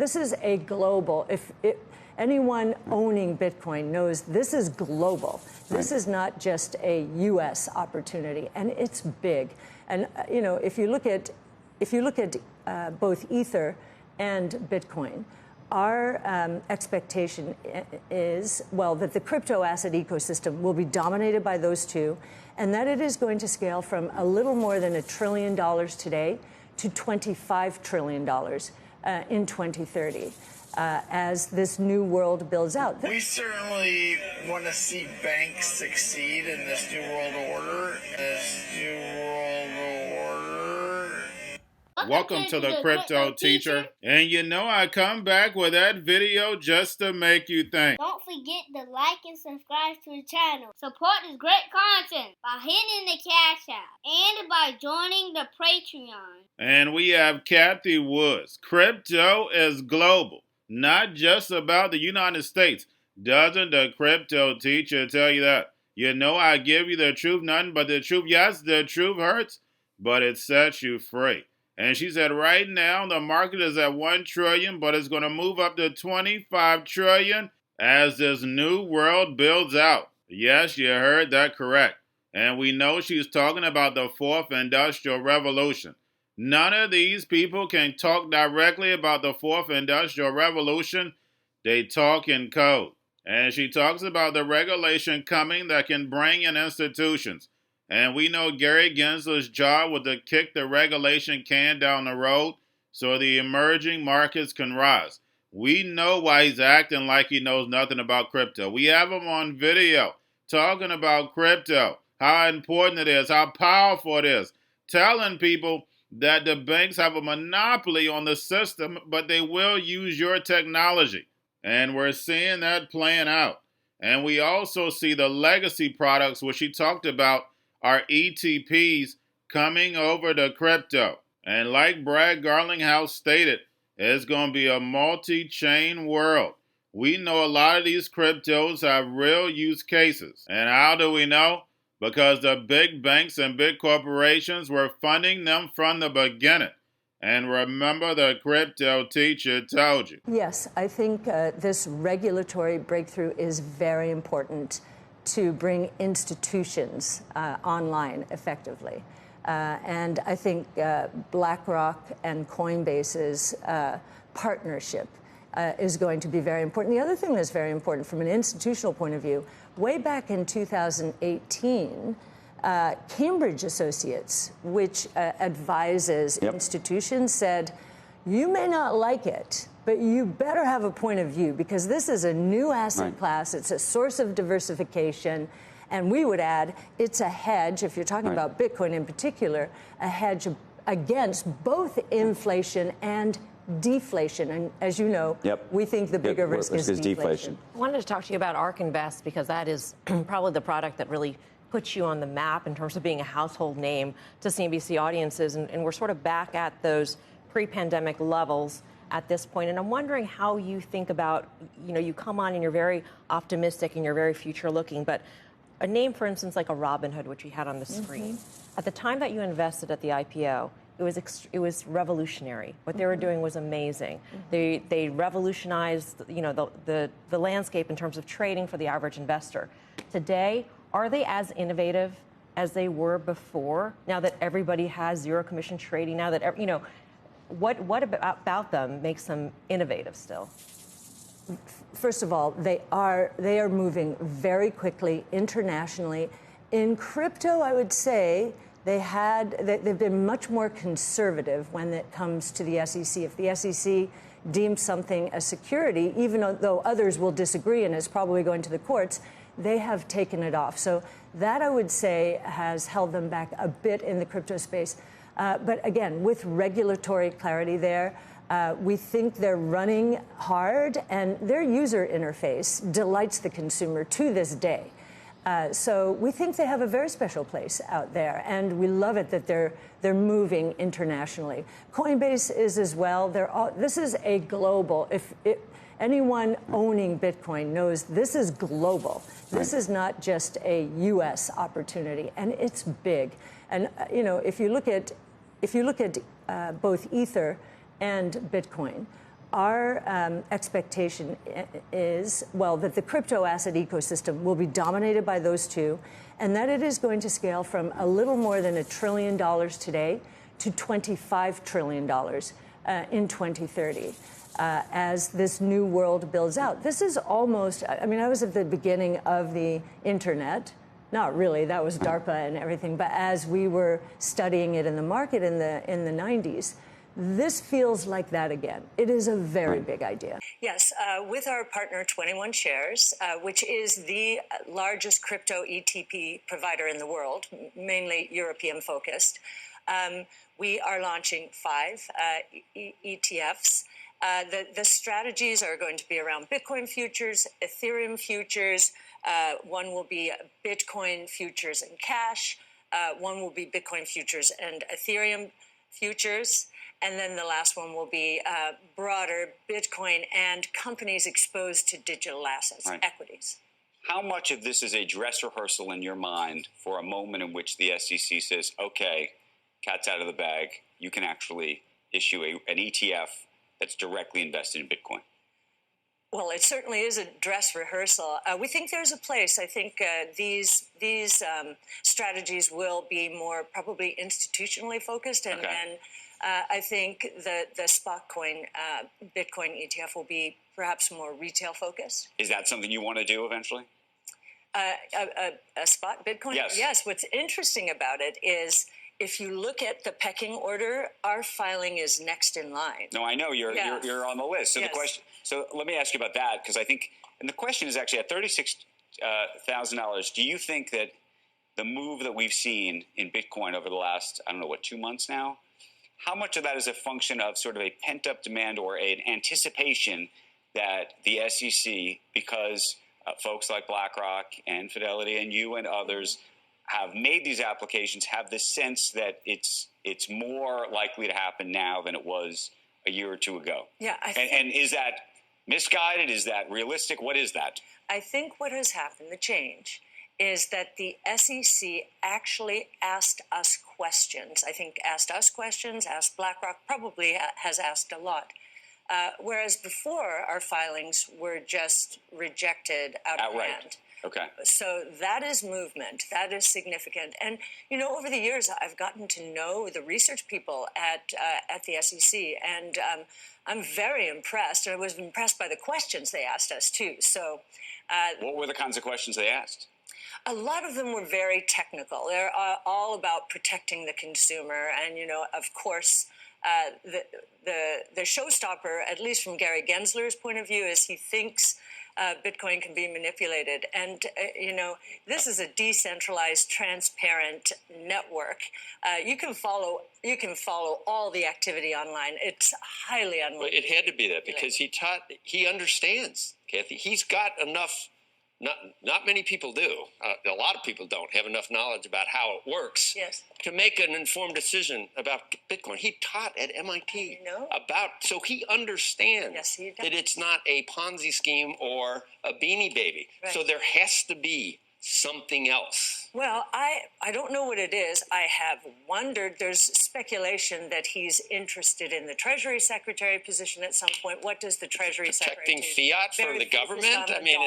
This is a global, anyone owning Bitcoin knows this is global. This is not just a U.S. opportunity, and it's big. And if you look at both Ether and Bitcoin, our expectation is, well, that the crypto asset ecosystem will be dominated by those two, and that it is going to scale from a little more than $1 trillion today to $25 trillion in 2030. As this new world builds out. We certainly want to see banks succeed in this new world order. Welcome to the Crypto Teacher. And I come back with that video just to make you think. Don't forget to like and subscribe to the channel. Support this great content by hitting the Cash App and by joining the Patreon. And we have Kathy Woods. Crypto is global, not just about the United States. Doesn't the Crypto Teacher tell you that? I give you the truth, nothing but the truth. Yes, the truth hurts, but it sets you free. And she said right now the market is at $1 trillion, but it's going to move up to $25 trillion as this new world builds out. Yes, you heard that correct. And we know she's talking about the fourth industrial revolution. None of these people can talk directly about the fourth industrial revolution. They talk in code. And she talks about the regulation coming that can bring in institutions. And we know Gary Gensler's job was to kick the regulation can down the road so the emerging markets can rise. We know why he's acting like he knows nothing about crypto. We have him on video talking about crypto, how important it is, how powerful it is, telling people that the banks have a monopoly on the system, but they will use your technology. And we're seeing that playing out. And we also see the legacy products, which she talked about, are ETPs coming over to crypto. And like Brad Garlinghouse stated, it's going to be a multi-chain world. We know a lot of these cryptos have real use cases. And how do we know? Because the big banks and big corporations were funding them from the beginning. And remember, the Crypto Teacher told you. Yes, I think this regulatory breakthrough is very important to bring institutions online effectively. And I think BlackRock and Coinbase's partnership is going to be very important. The other thing that's very important from an institutional point of view, way back in 2018, Cambridge Associates, which advises institutions, said, you may not like it, but you better have a point of view because this is a new asset class. It's a source of diversification. And we would add, it's a hedge, if you're talking about Bitcoin in particular, a hedge against both inflation and deflation. And as you know, we think the bigger risk is deflation. I wanted to talk to you about ARK Invest because that is probably the product that really puts you on the map in terms of being a household name to CNBC audiences. And we're sort of back at those pre-pandemic levels at this point. And I'm wondering how you think about, you come on and you're very optimistic and you're very future looking, but a name, for instance, like a Robinhood, which we had on the screen, at the time that you invested at the IPO, it was revolutionary. What they were doing was amazing. They revolutionized, the landscape in terms of trading for the average investor. Today, are they as innovative as they were before? Now that everybody has zero commission trading, now that what about them makes them innovative still? First of all, they are moving very quickly internationally. In crypto, I would say they've been much more conservative when it comes to the SEC. If the SEC deems something a security, even though others will disagree and is probably going to the courts, they have taken it off. So that, I would say, has held them back a bit in the crypto space. But again, with regulatory clarity there, we think they're running hard, and their user interface delights the consumer to this day. So we think they have a very special place out there, and we love it that they're moving internationally. Coinbase is as well. This is a global. Anyone owning Bitcoin knows this is global. This is not just a U.S. opportunity, and it's big. And if you look at both Ether and Bitcoin, our expectation is, well, that the crypto asset ecosystem will be dominated by those two, and that it is going to scale from a little more than $1 trillion today to $25 trillion in 2030 as this new world builds out. This is almost, I mean, I was at the beginning of the internet. Not really, that was DARPA and everything, but as we were studying it in the market in the 90s, this feels like that again. It is a very big idea. Yes, with our partner 21 Shares, which is the largest crypto ETP provider in the world, mainly European focused, we are launching 5 ETFs. The strategies are going to be around Bitcoin futures, Ethereum futures. One will be Bitcoin futures and cash. One will be Bitcoin futures and Ethereum futures. And then the last one will be broader Bitcoin and companies exposed to digital assets, equities. How much of this is a dress rehearsal in your mind for a moment in which the SEC says, okay, cat's out of the bag, you can actually issue an ETF that's directly invested in Bitcoin? Well, it certainly is a dress rehearsal. We think there's a place. I think these strategies will be more probably institutionally focused, and I think the spot coin Bitcoin ETF will be perhaps more retail focused. Is that something you want to do eventually? A spot Bitcoin? Yes. Yes. What's interesting about it is if you look at the pecking order, our filing is next in line. No, I know you're on the list. So the question. So let me ask you about that, because I think, and the question is actually at $36,000. Do you think that the move that we've seen in Bitcoin over the last, I don't know, 2 months now, how much of that is a function of sort of a pent-up demand or an anticipation that the SEC, because folks like BlackRock and Fidelity and you and others have made these applications, have the sense that it's more likely to happen now than it was a year or two ago? Yeah. And is that misguided? Is that realistic? What is that? I think what has happened, the change, is that the SEC actually asked us questions. I think asked us questions, asked BlackRock, probably has asked a lot. Whereas before, our filings were just rejected out of hand. Okay. So that is movement. That is significant. And, you know, over the years, I've gotten to know the research people at the SEC, and I'm very impressed. I was impressed by the questions they asked us, too. So what were the kinds of questions they asked? A lot of them were very technical. They're all about protecting the consumer. And, you know, of course, the showstopper, at least from Gary Gensler's point of view, is he thinks Bitcoin can be manipulated. And, you know, this is a decentralized, transparent network. You can follow all the activity online. It's highly unlikely. Well, it had to be that because he understands, Kathy. He's got enough. Not many people do. A lot of people don't have enough knowledge about how it works to make an informed decision about Bitcoin. He taught at MIT so he understands that it's not a Ponzi scheme or a Beanie Baby. Right. So there has to be something else. Well, I don't know what it is. I have wondered. There's speculation that he's interested in the Treasury Secretary position at some point. What does the Treasury Secretary do? Protecting fiat for the government? I mean,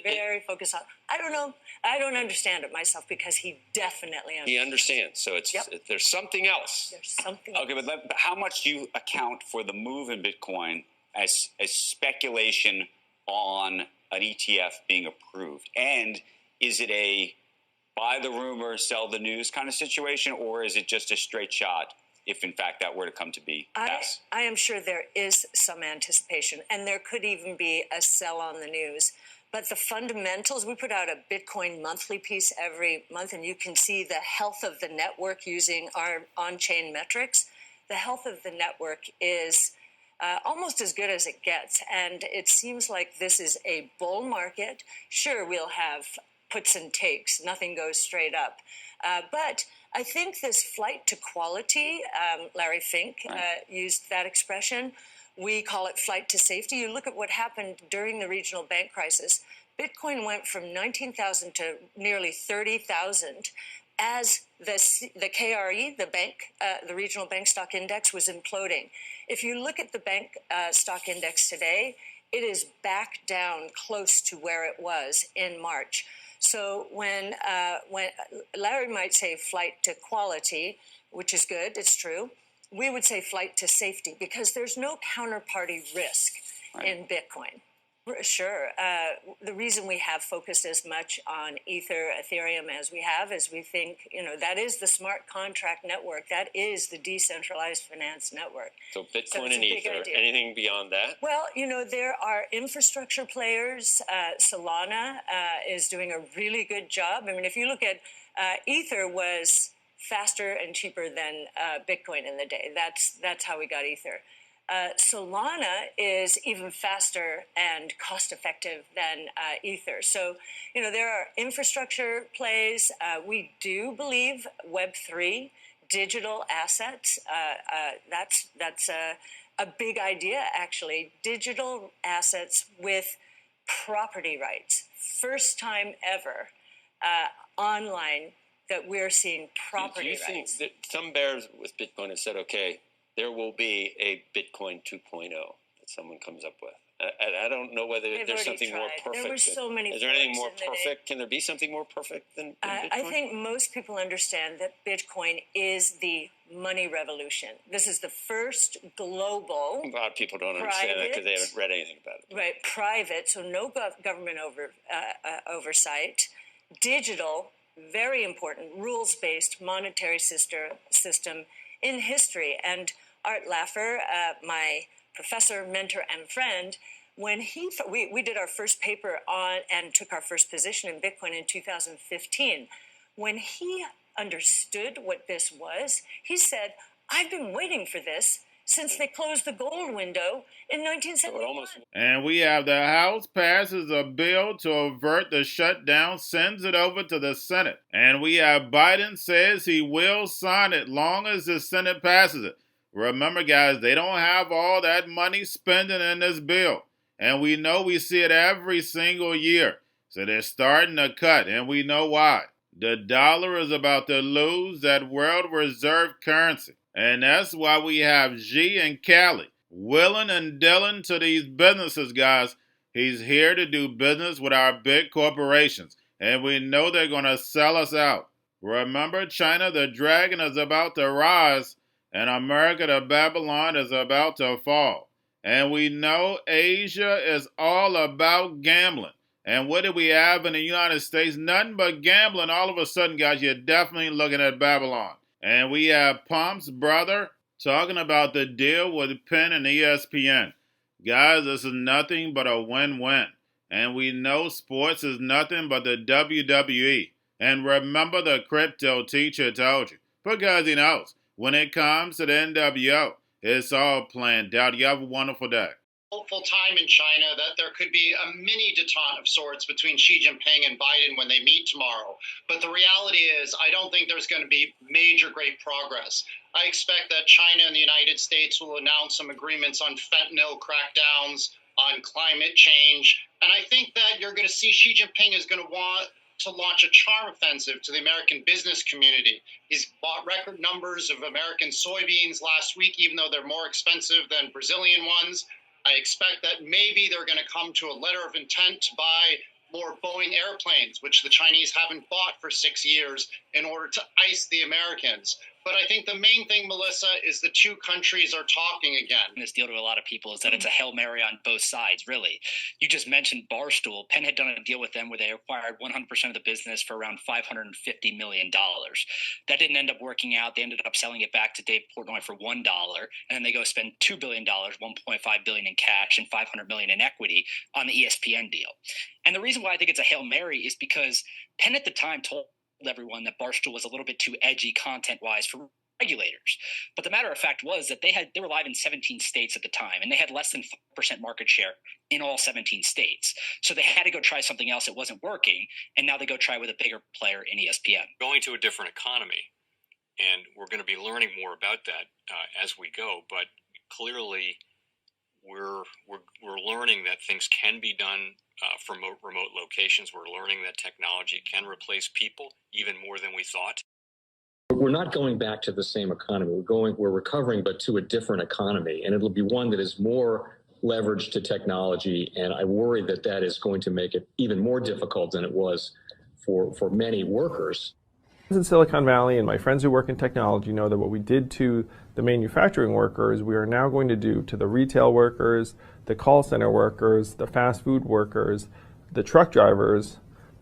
very focused on. I don't know. I don't understand it myself because he definitely understands. He understands. So there's something else. There's something else. Okay, but how much do you account for the move in Bitcoin as speculation on an ETF being approved? And is it a buy the rumor, sell the news kind of situation, or is it just a straight shot if, in fact, that were to come to be passed? I am sure there is some anticipation, and there could even be a sell on the news. But the fundamentals, we put out a Bitcoin monthly piece every month, and you can see the health of the network using our on-chain metrics. The health of the network is almost as good as it gets, and it seems like this is a bull market. Sure, we'll have puts and takes. Nothing goes straight up. But I think this flight to quality, Larry Fink used that expression. We call it flight to safety. You look at what happened during the regional bank crisis. Bitcoin went from 19,000 to nearly 30,000. as the KRE, the bank, the regional bank stock index, was imploding. If you look at the bank stock index today, it is back down close to where it was in March. So when Larry might say flight to quality, which is good, it's true, we would say flight to safety, because there's no counterparty risk in Bitcoin. Sure. The reason we have focused as much on Ether, Ethereum as we have is we think, that is the smart contract network. That is the decentralized finance network. So Bitcoin and Ether, anything beyond that? Well, there are infrastructure players. Solana is doing a really good job. I mean, if you look at Ether was faster and cheaper than Bitcoin in the day. That's how we got Ether. Solana is even faster and cost-effective than Ether. So, there are infrastructure plays. We do believe Web3, digital assets. That's a big idea, actually. Digital assets with property rights. First time ever online that we're seeing property rights. Do you think that some bears with Bitcoin have said, okay, there will be a Bitcoin 2.0 that someone comes up with? I don't know whether there's something more perfect. There were so many. Is there anything more perfect? Can there be something more perfect than Bitcoin? I think most people understand that Bitcoin is the money revolution. This is the first global. A lot of people don't understand that because they haven't read anything about it. Right, private, so no government oversight, digital, very important, rules-based monetary system in history. And Art Laffer, my professor, mentor, and friend, when we did our first paper on and took our first position in Bitcoin in 2015, when he understood what this was, he said, I've been waiting for this since they closed the gold window in 1971. And we have the House passes a bill to avert the shutdown, sends it over to the Senate. And we have Biden says he will sign it long as the Senate passes it. Remember, guys, they don't have all that money spending in this bill. And we know we see it every single year. So they're starting to cut, and we know why. The dollar is about to lose that world reserve currency. And that's why we have G and Callie willing and dealing to these businesses, guys. He's here to do business with our big corporations. And we know they're going to sell us out. Remember, China, the dragon, is about to rise. And America, the Babylon, is about to fall. And we know Asia is all about gambling. And what do we have in the United States? Nothing but gambling. All of a sudden, guys, you're definitely looking at Babylon. And we have Pump's brother talking about the deal with Penn and ESPN. Guys, this is nothing but a win-win. And we know sports is nothing but the WWE. And remember, the crypto teacher told you. But guys, he knows, when it comes to the NWO, it's all planned out. You have a wonderful day. Hopeful time in China that there could be a mini detente of sorts between Xi Jinping and Biden when they meet tomorrow. But the reality is, I don't think there's going to be major great progress. I expect that China and the United States will announce some agreements on fentanyl crackdowns, on climate change. And I think that you're going to see Xi Jinping is going to want to launch a charm offensive to the American business community. He's bought record numbers of American soybeans last week, even though they're more expensive than Brazilian ones. I expect that maybe they're going to come to a letter of intent to buy more Boeing airplanes, which the Chinese haven't bought for 6 years, in order to ice the Americans. But I think the main thing, Melissa, is the two countries are talking again. This deal to a lot of people is that it's a Hail Mary on both sides, really. You just mentioned Barstool. Penn had done a deal with them where they acquired 100% of the business for around $550 million. That didn't end up working out. They ended up selling it back to Dave Portnoy for $1, and then they go spend $2 billion, $1.5 billion in cash and $500 million in equity on the ESPN deal. And the reason why I think it's a Hail Mary is because Penn at the time told everyone that Barstool was a little bit too edgy content-wise for regulators. But the matter of fact was that they were live in 17 states at the time, and they had less than 5% market share in all 17 states. So they had to go try something else. It wasn't working, and now they go try with a bigger player in ESPN. Going to a different economy, and we're going to be learning more about that as we go. But clearly, we're learning that things can be done from remote locations. We're learning that technology can replace people even more than we thought. We're not going back to the same economy. We're recovering, but to a different economy, and it'll be one that is more leveraged to technology. And I worry that that is going to make it even more difficult than it was for many workers. In Silicon Valley, and my friends who work in technology know that what we did to the manufacturing workers, we are now going to do to the retail workers, the call center workers, the fast food workers, the truck drivers,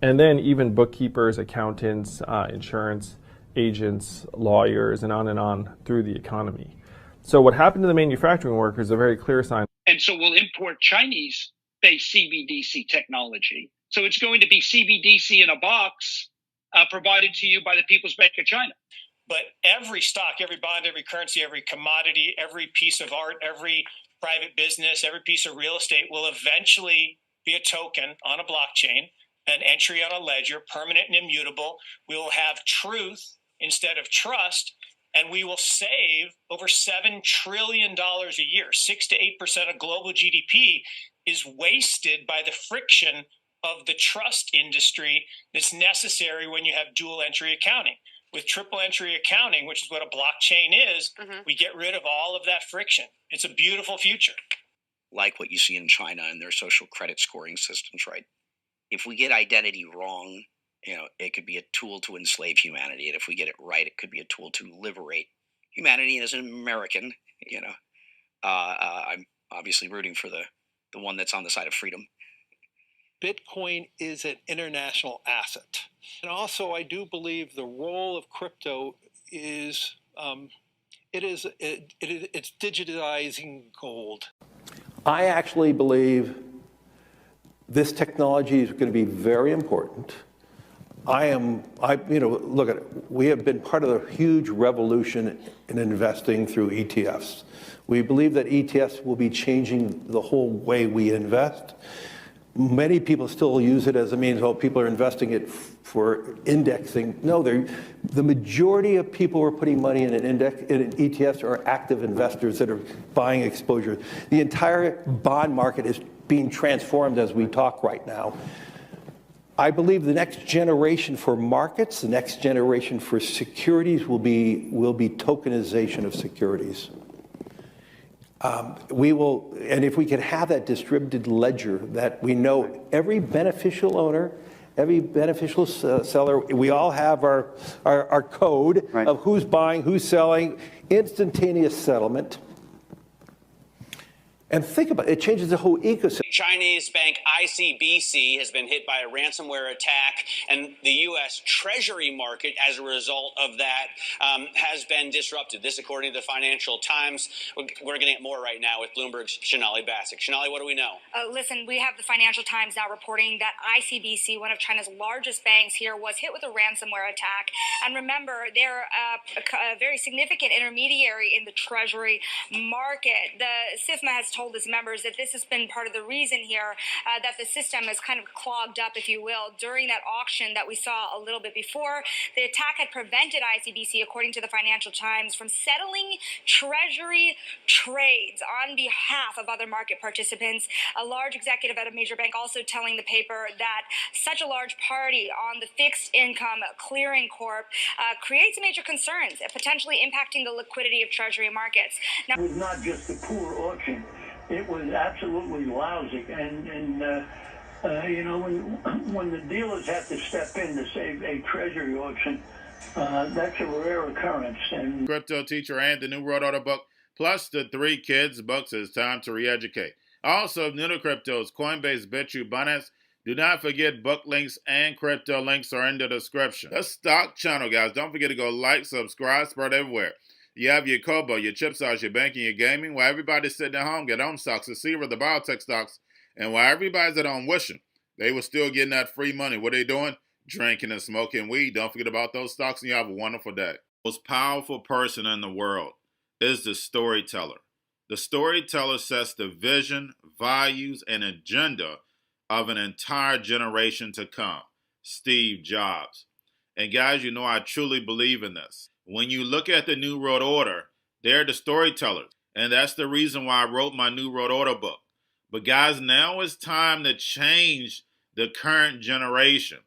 and then even bookkeepers, accountants, insurance agents, lawyers, and on through the economy. So what happened to the manufacturing workers is a very clear sign. And so we'll import Chinese-based CBDC technology. So it's going to be CBDC in a box provided to you by the People's Bank of China. But every stock, every bond, every currency, every commodity, every piece of art, every private business, every piece of real estate will eventually be a token on a blockchain, an entry on a ledger, permanent and immutable. We will have truth instead of trust, and we will save over $7 trillion a year. 6 to 8% of global GDP is wasted by the friction of the trust industry that's necessary when you have dual entry accounting. With triple entry accounting, which is what a blockchain is, we get rid of all of that friction. It's a beautiful future. Like what you see in China and their social credit scoring systems, right? If we get identity wrong, it could be a tool to enslave humanity. And if we get it right, it could be a tool to liberate humanity. And as an American, I'm obviously rooting for the one that's on the side of freedom. Bitcoin is an international asset. And also, I do believe the role of crypto is, it's digitizing gold. I actually believe this technology is going to be very important. Look at it. We have been part of a huge revolution in investing through ETFs. We believe that ETFs will be changing the whole way we invest. Many people still use it as a means, people are investing it for indexing. No, the majority of people who are putting money in in ETFs are active investors that are buying exposure. The entire bond market is being transformed as we talk right now. I believe the next generation for markets, the next generation for securities will be tokenization of securities. And if we can have that distributed ledger that we know every beneficial owner, every beneficial seller, we all have our code of who's buying, who's selling, instantaneous settlement. And think about it, it changes the whole ecosystem. Chinese bank ICBC has been hit by a ransomware attack, and the U.S. Treasury market, as a result of that, has been disrupted. This, according to the Financial Times. We're getting it more right now with Bloomberg's Shonali Bassick. Shonali, what do we know? Listen, we have the Financial Times now reporting that ICBC, one of China's largest banks here, was hit with a ransomware attack. And remember, they're a very significant intermediary in the Treasury market. The SIFMA has told its members that this has been part of the reason here that the system is kind of clogged up, if you will, during that auction that we saw a little bit before. The attack had prevented ICBC, according to the Financial Times, from settling Treasury trades on behalf of other market participants. A large executive at a major bank also telling the paper that such a large party on the fixed income clearing corp creates major concerns, potentially impacting the liquidity of Treasury markets. Now, it was not just a poor auction. It was absolutely lousy, and when the dealers have to step in to save a treasury auction, that's a rare occurrence. And Cryptoteacher and the new World Order book, plus the 3 Kids books, It's Time to Re-Educate. Also, new to cryptos, Coinbase, Bitrue, Binance. Do not forget book links and crypto links are in the description. The stock channel, guys. Don't forget to go like, subscribe, spread everywhere. You have your Kobo, your chip stocks, your banking, your gaming. While everybody's sitting at home, get home stocks, the Seaver, the biotech stocks. And while everybody's at home wishing, they were still getting that free money. What are they doing? Drinking and smoking weed. Don't forget about those stocks, and you have a wonderful day. The most powerful person in the world is the storyteller. The storyteller sets the vision, values, and agenda of an entire generation to come. Steve Jobs. And guys, I truly believe in this. When you look at the New World Order, they're the storytellers. And that's the reason why I wrote my New World Order book. But guys, now it's time to change the current generation.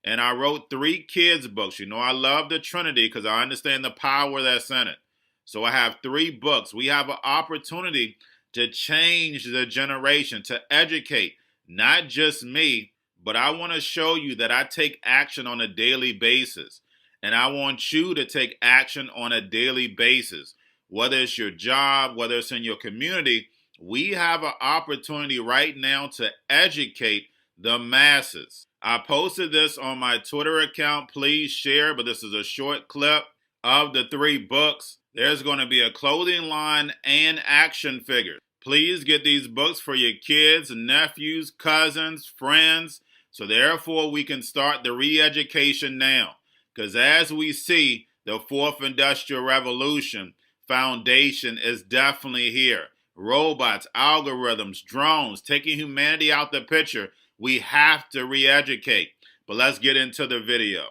And I wrote 3 kids books. You know, I love the Trinity because I understand the power that's in it. So I have 3 books. We have an opportunity to change the generation, to educate, not just me, but I want to show you that I take action on a daily basis. And I want you to take action on a daily basis. Whether it's your job, whether it's in your community, we have an opportunity right now to educate the masses. I posted this on my Twitter account. Please share, but this is a short clip of the 3 books. There's going to be a clothing line and action figures. Please get these books for your kids, nephews, cousins, friends, so therefore we can start the re-education now. Because as we see, the 4th Industrial Revolution foundation is definitely here. Robots, algorithms, drones, taking humanity out the picture. We have to re-educate. But let's get into the video.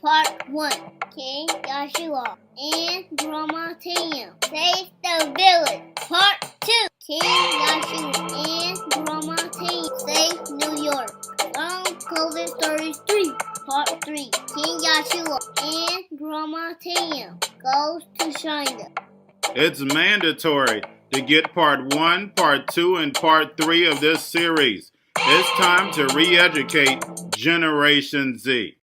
Part 1. King Joshua and Grandma Tanya save the village. Part 2. King Joshua and Grandma Tanya save New York from COVID 33. Part 3. King Joshua and Grandma Tanya goes to China. It's mandatory to get part 1, part 2, and part 3 of this series. It's time to re-educate Generation Z.